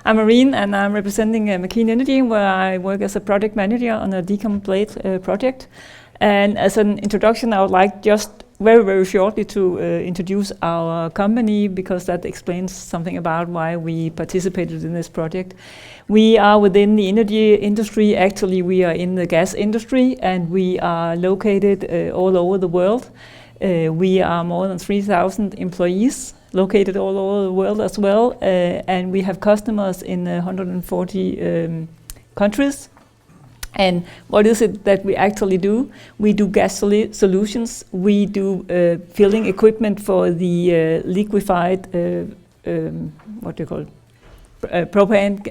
I'm Irene, and I'm representing MAKEEN Energy, where I work as a project manager on a Decom blade project. And as an introduction, I would like just very shortly to introduce our company, because that explains something about why we participated in this project. We are within the energy industry. Actually, we are in the gas industry, and we are located all over the world. We are more than 3,000 employees located all over the world as well, and we have customers in 140 countries. And what is it that we actually do? We do gas solutions. We do filling equipment for the liquefied, what do you call it? Propane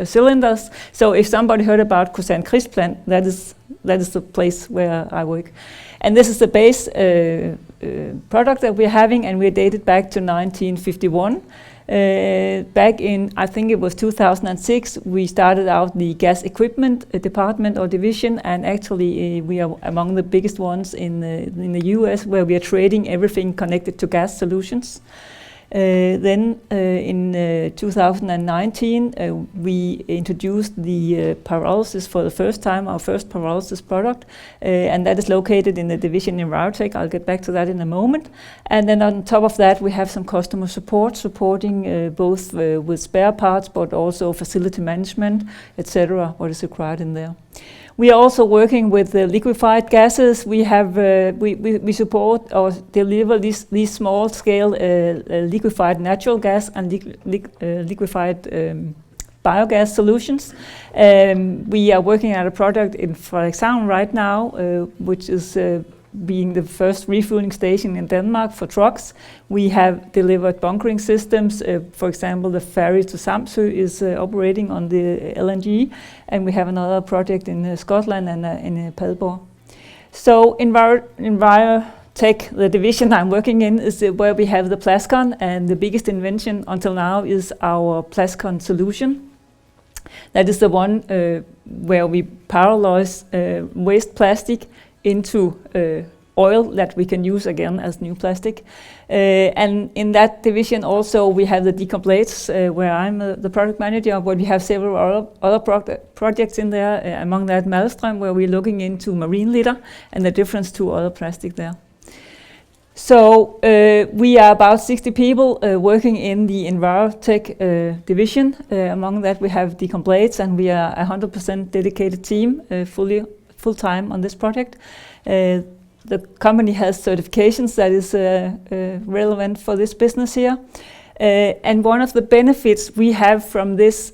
cylinders. So if somebody heard about Kusan Kris plant, that is the place where I work. And this is the base product that we're having, and we're dated back to 1951. Back in, I think it was 2006, we started out the gas equipment department or division, and actually we are among the biggest ones in the US, where we are trading everything connected to gas solutions. Then in 2019, we introduced the Pyrolysis for the first time, our first Pyrolysis product, and that is located in the division in Envirotech. I'll get back to that in a moment. And then on top of that, we have some customer support, supporting both with spare parts, but also facility management, etc., what is required in there. We are also working with liquefied gases. We have we support or deliver these small scale liquefied natural gas and liquefied biogas solutions. We are working on a product in Villadsen right now, which is being the first refueling station in Denmark for trucks. We have delivered bunkering systems. For example, the ferry to Samsø is operating on the LNG, and we have another project in Scotland and in Padborg. So Envirotech, the division I'm working in, is where we have the Plascon, and the biggest invention until now is our Plascon solution. That is the one where we pyrolyze waste plastic into oil that we can use again as new plastic. And in that division also we have the Decom blades, where I'm the product manager, but we have several other projects in there, among that Malmström, where we're looking into marine litter and the difference to other plastic there. So we are about 60 people working in the Envirotech division. Among that we have Decom blades, and we are a 100% dedicated team, full-time on this project. The company has certifications that is relevant for this business here. And one of the benefits we have from this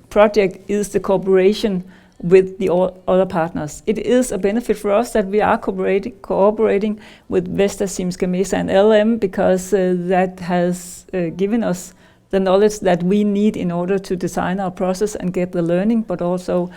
project is the cooperation with the other partners. It is a benefit for us that we are cooperating with Vestas, Siemens Gamesa and LM, because that has given us the knowledge that we need in order to design our process and get the learning, but also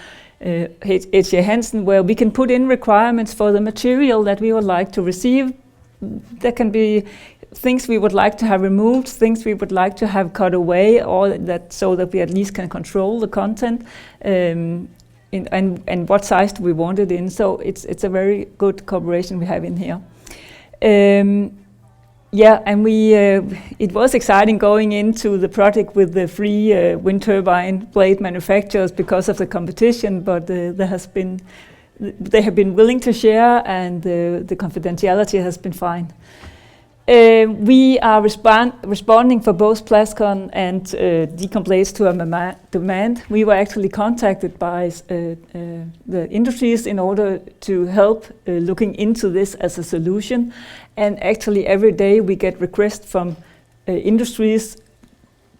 H.J. Hansen, where we can put in requirements for the material that we would like to receive. There can be things we would like to have removed, things we would like to have cut away, or that so that we at least can control the content, and what size do we want it in. So it's a very good cooperation we have in here. Yeah, and it was exciting going into the project with the three wind turbine blade manufacturers because of the competition, but they have been willing to share, and the confidentiality has been fine. We are responding for both Plascon and Decom blades to a demand. We were actually contacted by the industries in order to help looking into this as a solution. And actually every day we get requests from industries,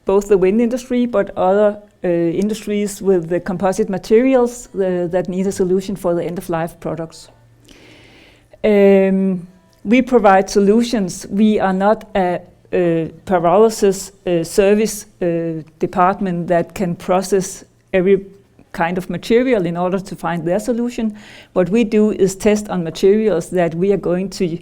both the wind industry but other industries with the composite materials that need a solution for the end-of-life products. We provide solutions. We are not a pyrolysis service department that can process every kind of material in order to find their solution. What we do is test on materials that we are going to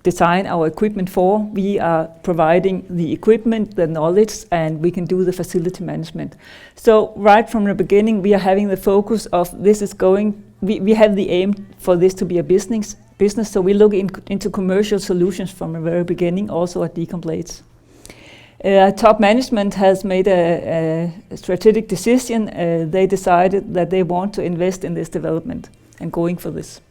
design our equipment for. We are providing the equipment, the knowledge, and we can do the facility management. So right from the beginning, we are having the focus of this is going, we have the aim for this to be a business, so we look into commercial solutions from the very beginning, also at Decom blades. Top management has made a strategic decision. They decided that they want to invest in this development and going for this.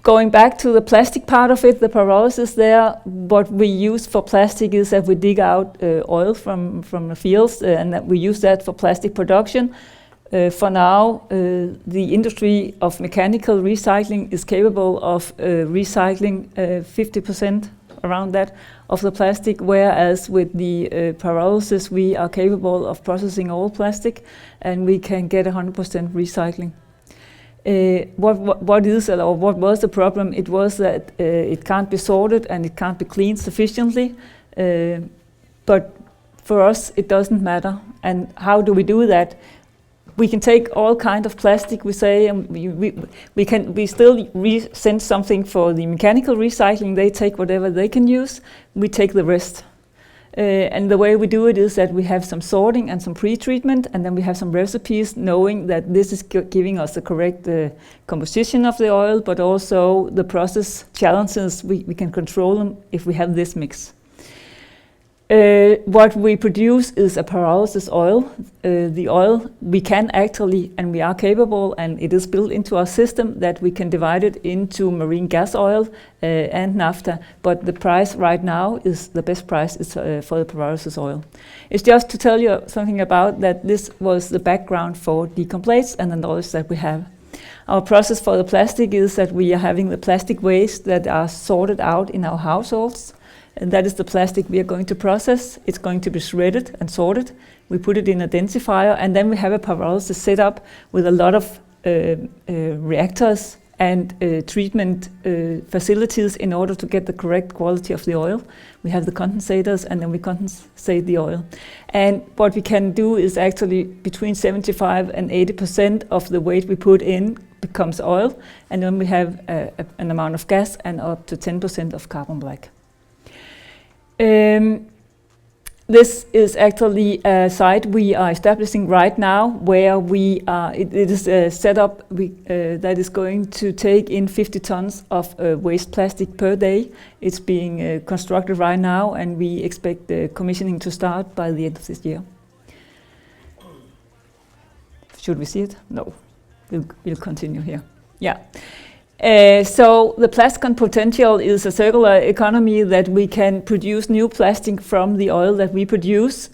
Going back to the plastic part of it, the pyrolysis there, what we use for plastic is that we dig out oil from the fields and that we use that for plastic production. For now, the industry of mechanical recycling is capable of recycling 50% around that of the plastic, whereas with the pyrolysis we are capable of processing all plastic and we can get 100% recycling. What was the problem? It was that it can't be sorted and it can't be cleaned sufficiently, but for us it doesn't matter. And how do we do that? We can take all kind of plastic, we say, and we still send something for the mechanical recycling. They take whatever they can use, we take the rest. And the way we do it is that we have some sorting and some pre-treatment, and then we have some recipes knowing that this is giving us the correct composition of the oil, but also the process challenges, we can control them if we have this mix. What we produce is a pyrolysis oil. The oil we can actually, and we are capable, and it is built into our system that we can divide it into marine gas oil and naphtha, but the price right now is, the best price is for the pyrolysis oil. It's just to tell you something about that this was the background for Decom plates and the knowledge that we have. Our process for the plastic is that we are having the plastic waste that are sorted out in our households. And that is the plastic we are going to process. It's going to be shredded and sorted. We put it in a densifier, and then we have a pyrolysis setup with a lot of reactors and treatment facilities in order to get the correct quality of the oil. We have the condensators, and then we condensate the oil. And what we can do is actually between 75 and 80% of the weight we put in becomes oil, and then we have an amount of gas and up to 10% of carbon black. This is actually a site we are establishing right now, where we are. It is a setup that is going to take in 50 tons of waste plastic per day. It's being constructed right now, and we expect the commissioning to start by the end of this year. Should we see it? No, we'll continue here. Yeah. So the Plasticon potential is a circular economy that we can produce new plastic from the oil that we produce.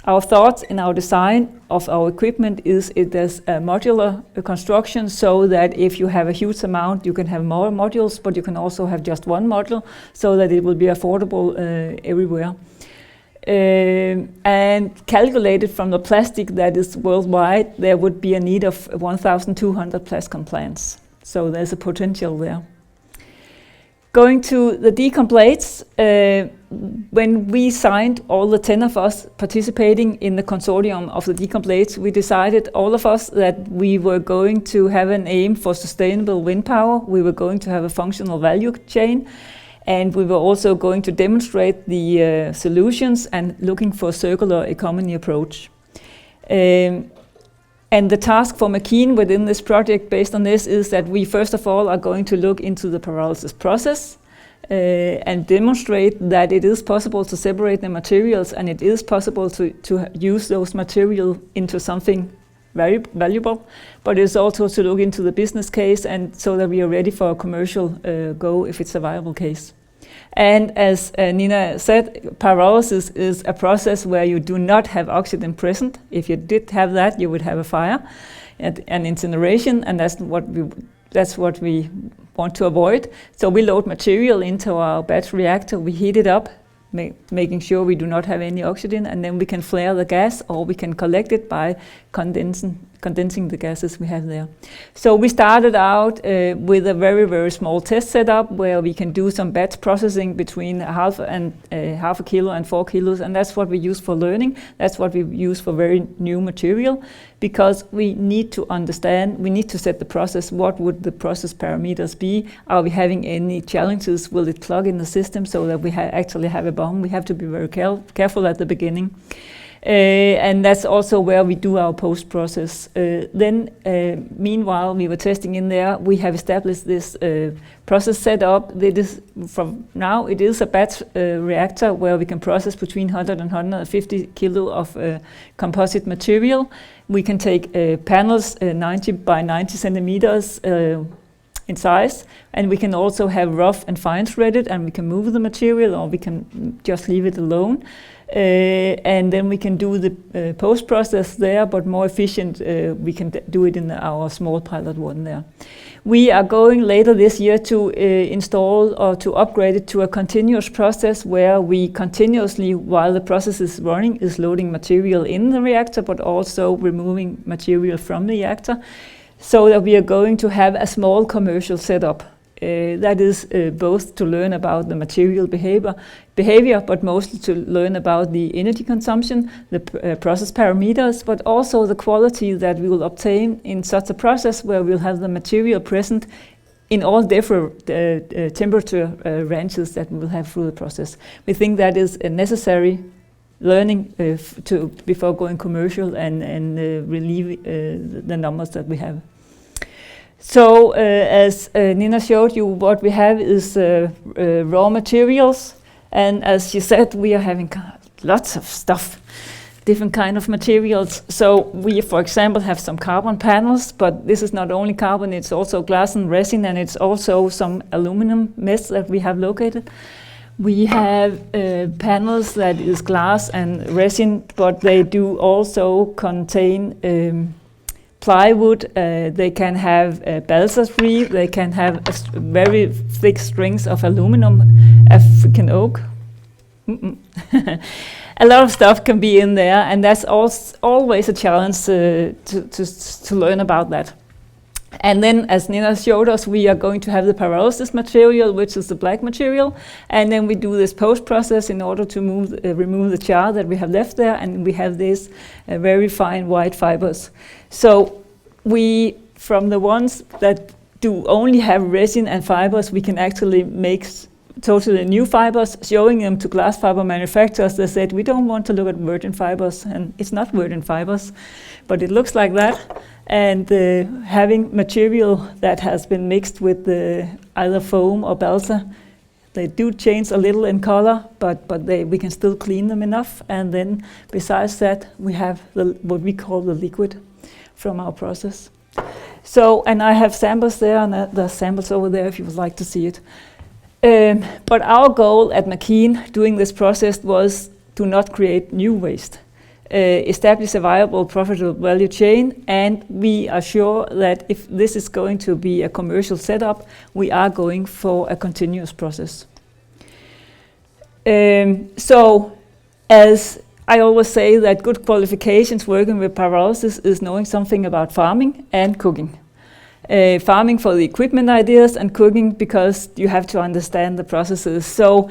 Our thoughts in our design of our equipment is it is a modular construction, so that if you have a huge amount, you can have more modules, but you can also have just one module, so that it will be affordable everywhere. And calculated from the plastic that is worldwide, there would be a need of 1,200 Plasticon plants. So there's a potential there. Going to the Decom plates, when we signed, all the 10 of us participating in the consortium of the Decom plates, we decided, all of us, that we were going to have an aim for sustainable wind power. We were going to have a functional value chain, and we were also going to demonstrate the solutions and looking for a circular economy approach. And the task for MAKEEN within this project based on this is that we first of all are going to look into the pyrolysis process and demonstrate that it is possible to separate the materials, and it is possible to use those materials into something very valuable, but it's also to look into the business case, and so that we are ready for a commercial go if it's a viable case. And as Nina said, pyrolysis is a process where you do not have oxygen present. If you did have that, you would have a fire and incineration, and that's what we want to avoid. So we load material into our batch reactor, we heat it up, making sure we do not have any oxygen, and then we can flare the gas, or we can collect it by condensing the gases we have there. So we started out with a very, very small test setup where we can do some batch processing between half a kilo and 4 kilos, and that's what we use for learning. That's what we use for very new material, because we need to understand, we need to set the process. What would the process parameters be? Are we having any challenges? Will it plug in the system so that we actually have a bomb? We have to be very careful at the beginning. And that's also where we do our post-process. Meanwhile, we were testing in there. We have established this process setup. From now, it is a batch reactor where we can process between 100 and 150 kilo of composite material. We can take panels 90 by 90 centimeters in size, and we can also have rough and fine threaded, and we can move the material, or we can just leave it alone. And then we can do the post-process there, but more efficient, we can do it in our small pilot one there. We are going later this year to install or to upgrade it to a continuous process where we continuously, while the process is running, is loading material in the reactor, but also removing material from the reactor, so that we are going to have a small commercial setup. That is both to learn about the material behavior, but mostly to learn about the energy consumption, the process parameters, but also the quality that we will obtain in such a process where we'll have the material present in all different temperature ranges that we will have through the process. We think that is a necessary learning before going commercial and relieve the numbers that we have. So as Nina showed you, what we have is raw materials, and as she said, we are having lots of stuff, different kind of materials. So we, for example, have some carbon panels, but this is not only carbon, it's also glass and resin, and it's also some aluminum mesh that we have located. We have panels that is glass and resin, but they do also contain plywood. They can have balsa tree, they can have very thick strings of aluminum, African oak. A lot of stuff can be in there, and that's always a challenge to learn about that. And then, as Nina showed us, we are going to have the pyrolysis material, which is the black material, and then we do this post-process in order to remove the char that we have left there, and we have these very fine white fibers. So we, from the ones that do only have resin and fibers, we can actually make totally new fibers, showing them to glass fiber manufacturers. They said, we don't want to look at virgin fibers, and it's not virgin fibers, but it looks like that. And having material that has been mixed with either foam or balsa, they do change a little in color, but we can still clean them enough. And then besides that, we have what we call the liquid from our process. So, and I have samples there, and there's samples over there if you would like to see it. But our goal at MAKEEN doing this process was to not create new waste. Establish a viable, profitable value chain, and we are sure that if this is going to be a commercial setup, we are going for a continuous process. So, as I always say, that good qualifications working with pyrolysis is knowing something about farming and cooking. Farming for the equipment ideas, and cooking because you have to understand the processes. So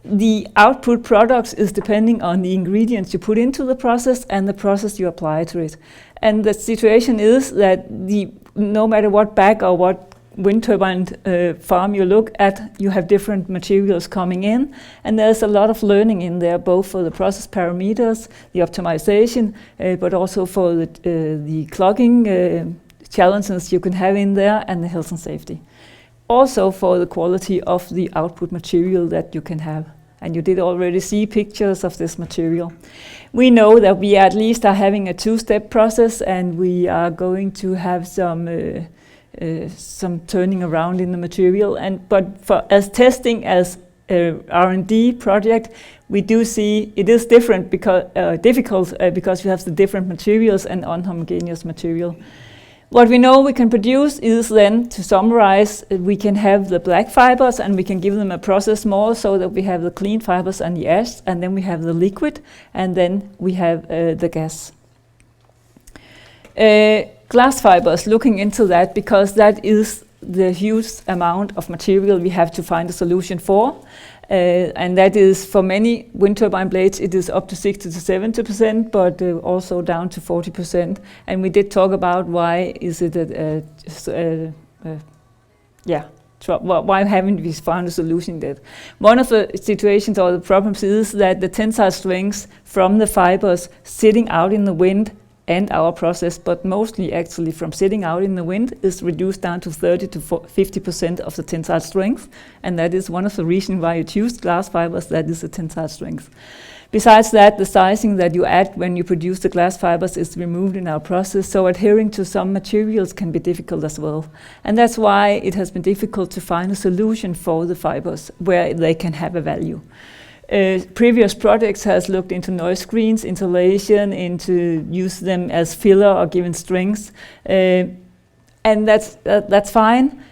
the output products is depending on the ingredients you put into the process and the process you apply to it. And the situation is that no matter what bag or what wind turbine farm you look at, you have different materials coming in, and there's a lot of learning in there, both for the process parameters, the optimization, but also for the clogging challenges you can have in there, and the health and safety. Also for the quality of the output material that you can have. And you did already see pictures of this material. We know that we at least are having a two-step process, and we are going to have some turning around in the material. But as testing as a R&D project, we do see it is different difficult because you have the different materials and unhomogeneous material. What we know we can produce is then, to summarize, we can have the black fibers and we can give them a process more so that we have the clean fibers and the ash, and then we have the liquid, and then we have the gas. Glass fibers, looking into that, because that is the huge amount of material we have to find a solution for. And that is, for many wind turbine blades, it is up to 60 to 70%, but also down to 40%. And we did talk about why is it why haven't we found a solution yet? One of the situations or the problems is that the tensile strengths from the fibers sitting out in the wind and our process, but mostly actually from sitting out in the wind, is reduced down to 30 to 50% of the tensile strength, and that is one of the reasons why you choose glass fibers, that is the tensile strength. Besides that, the sizing that you add when you produce the glass fibers is removed in our process, so adhering to some materials can be difficult as well. And that's why it has been difficult to find a solution for the fibers where they can have a value. Previous projects has looked into noise screens, insulation, into use them as filler or given strengths, and that's fine.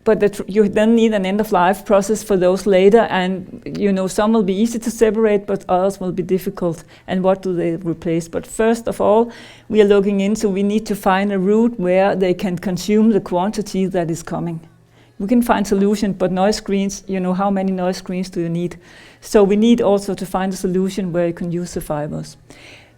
But you then need an end-of-life process for those later, and some will be easy to separate, but others will be difficult. And what do they replace? But first of all, we are looking into, we need to find a route where they can consume the quantity that is coming. We can find solutions, but noise screens, how many noise screens do you need? So we need also to find a solution where you can use the fibers.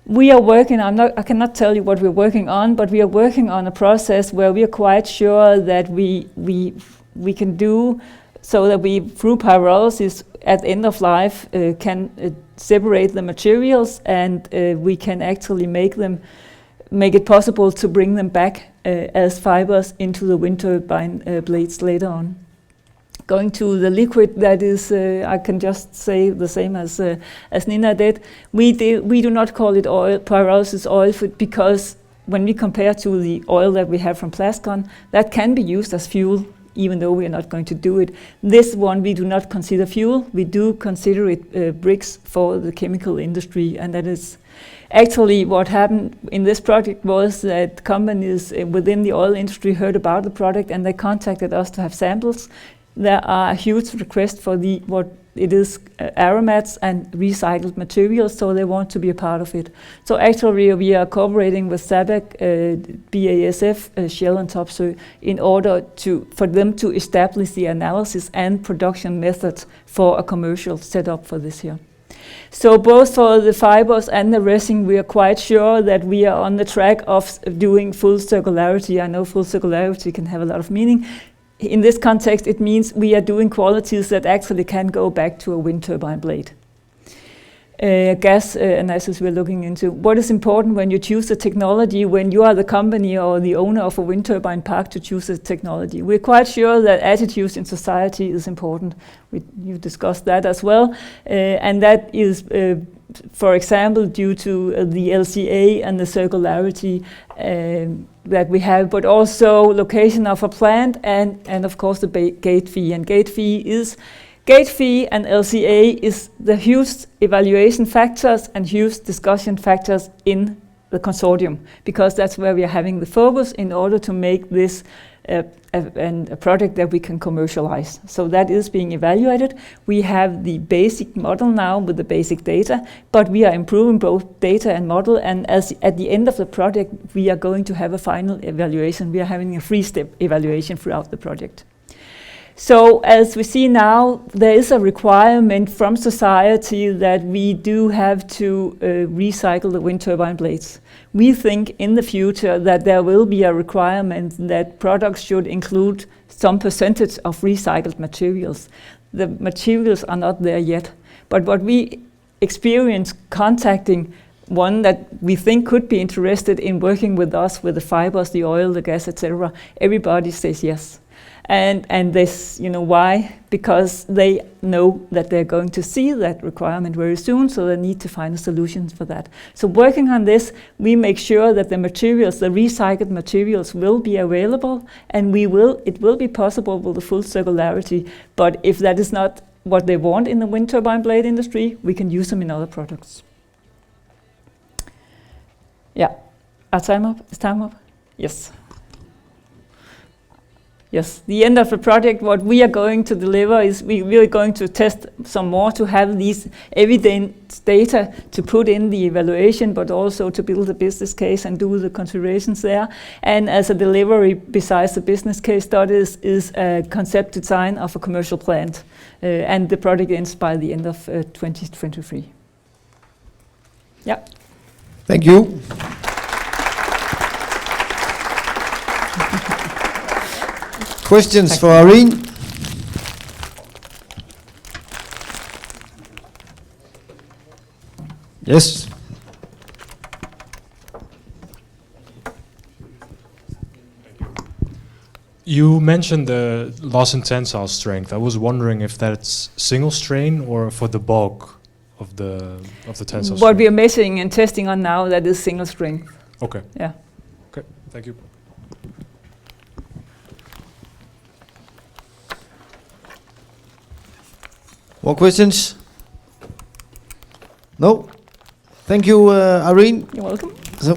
We are working, I cannot tell you what we're working on, but we are working on a process where we are quite sure that we can do so that we, through pyrolysis at end of life, can separate the materials, and we can actually make it possible to bring them back as fibers into the wind turbine blades later on. Going to the liquid, that is, I can just say the same as Nina did. We do not call it oil, pyrolysis oil, because when we compare to the oil that we have from Plascon, that can be used as fuel, even though we are not going to do it. This one we do not consider fuel. We do consider it bricks for the chemical industry, and that is actually what happened in this project was that companies within the oil industry heard about the product and they contacted us to have samples. There are a huge request for what it is aromats and recycled materials, so they want to be a part of it. So actually we are cooperating with SABAC, BASF, Shell and Topsøe in order for them to establish the analysis and production methods for a commercial setup for this year. So both for the fibers and the resin, we are quite sure that we are on the track of doing full circularity. I know full circularity can have a lot of meaning. In this context, it means we are doing qualities that actually can go back to a wind turbine blade. Gas analysis we're looking into. What is important when you choose the technology, when you are the company or the owner of a wind turbine park to choose the technology? We're quite sure that attitudes in society is important. You discussed that as well. And that is, for example, due to the LCA and the circularity that we have, but also location of a plant and of course the gate fee. And gate fee and LCA is the huge evaluation factors and huge discussion factors in the consortium, because that's where we are having the focus in order to make this a product that we can commercialize. So that is being evaluated. We have the basic model now with the basic data, but we are improving both data and model, and at the end of the project we are going to have a final evaluation. We are having a 3-step evaluation throughout the project. So as we see now, there is a requirement from society that we do have to recycle the wind turbine blades. We think in the future that there will be a requirement that products should include some percentage of recycled materials. The materials are not there yet, but what we experience contacting one that we think could be interested in working with us with the fibers, the oil, the gas, etc., everybody says yes. And this, why? Because they know that they're going to see that requirement very soon, so they need to find a solution for that. So working on this, we make sure that the materials, the recycled materials, will be available, and it will be possible with the full circularity. But if that is not what they want in the wind turbine blade industry, we can use them in other products. Yeah. Is time up? Yes. Yes, the end of the project, what we are going to deliver is we are going to test some more to have these evidence data to put in the evaluation, but also to build a business case and do the considerations there. And as a delivery, besides the business case studies, is a concept design of a commercial plant. And the project ends by the end of 2023. Yeah. Thank you. Questions Thank for Irene? Yes. You mentioned the loss in tensile strength. I was wondering if that's single strain or for the bulk of the tensile What we are strength. measuring and testing on now, that is single string. Okay. Yeah. Okay. Thank you. More questions? No? Thank you, Irene. You're welcome. So